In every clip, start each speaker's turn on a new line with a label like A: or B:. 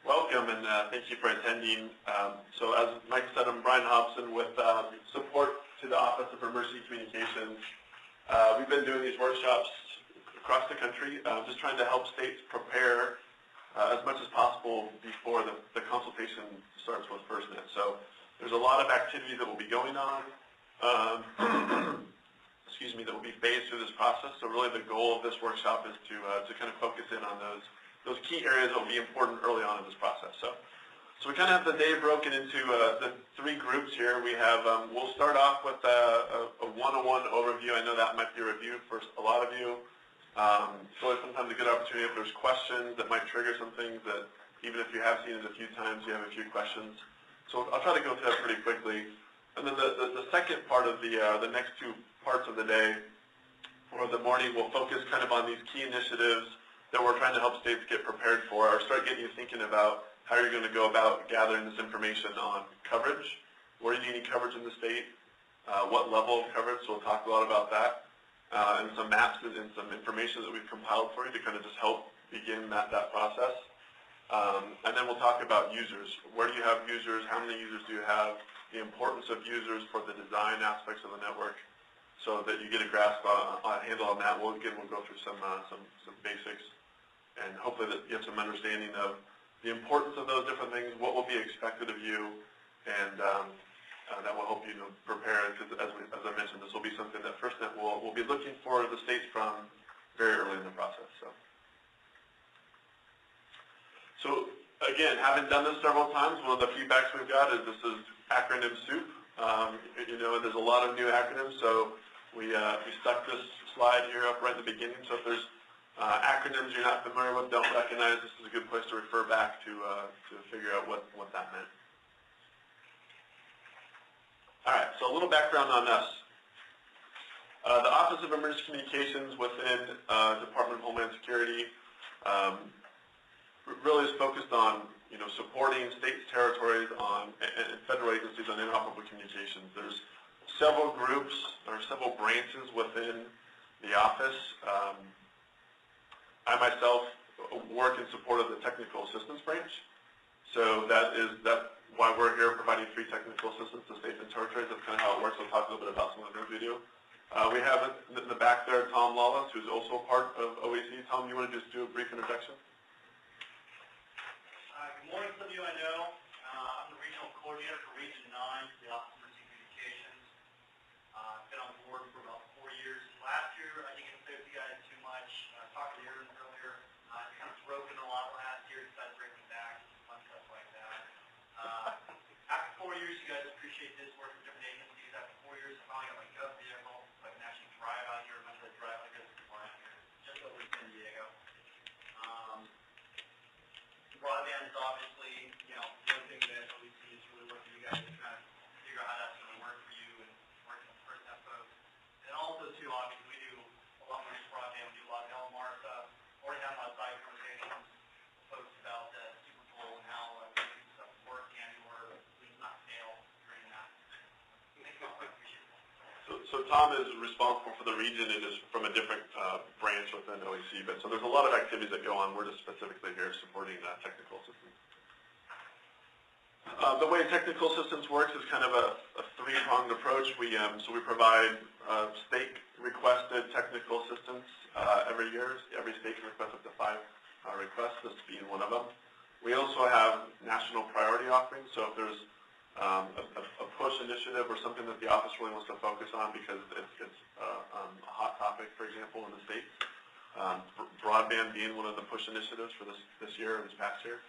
A: Welcome, and thank you for attending. So as Mike said, I'm Brian Hobson with support to the Office of Emergency Communications. We've been doing these workshops across the country, just trying to help states prepare as much as possible before the consultation starts with FirstNet. So there's a lot of activity that will be going on, that will be phased through this process. So really the goal of this workshop is to kind of focus in on those key areas that will be important early on in this process. So we kind of have the day broken into the three groups here. We have, we'll start off with a one-on-one overview. I know that might be a review for a lot of you. So it's sometimes a good opportunity if there's questions that might trigger some things that even if you have seen it a few times, you have a few questions. So I'll try to go through that pretty quickly. And then the second part of the next two parts of the day or the morning will focus kind of on these key initiatives that we're trying to help states get prepared for, or start getting you thinking about how you're going to go about gathering this information on coverage. Where do you need coverage in the state? What level of coverage? So we'll talk a lot about that. And some maps and some information that we've compiled for you to kind of just help begin that process. And then we'll talk about users. Where do you have users? How many users do you have? The importance of users for the design aspects of the network, so that you get a grasp on a handle on that. We'll go through some basics, and hopefully that you have some understanding of the importance of those different things, what will be expected of you, and that will help you prepare. Because as I mentioned, this will be something that FirstNet will be looking for the states from very early in the process. So again, having done this several times, one of the feedbacks we've got is this is acronym soup. There's a lot of new acronyms, so we stuck this slide here up right at the beginning. So if there's acronyms you're not familiar with, don't recognize, this is a good place to refer back to figure out what that meant. All right, so a little background on us. The Office of Emergency Communications within Department of Homeland Security really is focused on supporting states, territories, and federal agencies on interoperable communications. There's several groups or several branches within the office. I myself work in support of the technical assistance branch. So that's why we're here providing free technical assistance to states and territories. That's kind of how it works. I'll talk a little bit about some of the things we do. We have in the back there Tom Lawless, who's also part of OEC. Tom, you want to just do a brief introduction?
B: Good morning, some of you I know. I'm the regional coordinator for Region 9 for the Office of Emergency Communications. I've been on the board for about 4 years. Last year, I didn't get to play with you guys too much. I talked to Aaron earlier. It's kind of broken a lot last year. Decided to bring me back, fun stuff like that. After 4 years, you guys appreciate this, working with different agencies. After 4 years, I finally got my gov vehicle, so I can actually drive out here. Eventually drive like this client here, just over to San Diego. Broadband is obviously, one thing that OEC is really working with you guys to kind of figure out how that's going to work for you and working with FirstNet folks. And also, too, obviously, we do a lot more broadband. We do a lot of LMR stuff. Already have a lot of side conversations with folks about the Super Bowl and how making stuff work and or at least not fail during that. Thank you all. I appreciate it.
A: So Tom is responsible for the region and is from a different branch within OEC, but so there's a lot of activities that go on. We're just specifically here supporting technical assistance. The way technical assistance works is kind of a three-pronged approach. We provide state-requested technical assistance every year. Every state can request up to 5 requests, this being one of them. We also have national priority offerings, so if there's a push initiative or something that the office really wants to focus on because it's a hot topic, for example, in the states. Broadband being one of the push initiatives for this year, this past year.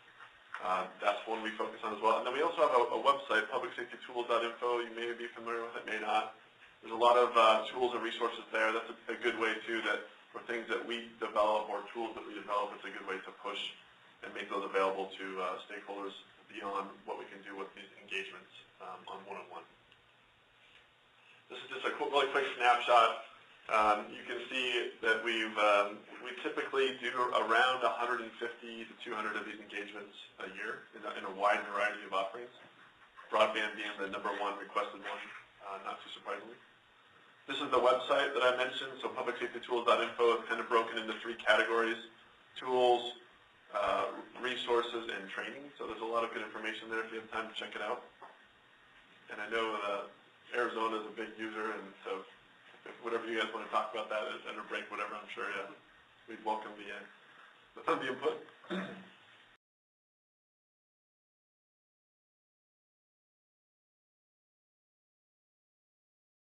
A: That's one we focus on as well. And then we also have a website, publicsafetytools.info. You may be familiar with it, may not. There's a lot of tools and resources there. That's a good way, too, that for things that we develop or tools that we develop, it's a good way to push and make those available to stakeholders beyond what we can do with these engagements on one-on-one. This is just a really quick snapshot. You can see that we typically do around 150 to 200 of these engagements a year in a wide variety of offerings. Broadband being the #1 requested one, not too surprisingly. This is the website that I mentioned, so publicsafetytools.info is kind of broken into 3 categories: tools, resources and training. So there's a lot of good information there if you have time to check it out. And I know Arizona is a big user, and so if whatever you guys want to talk about that at a break, whatever, I'm sure we'd welcome the input.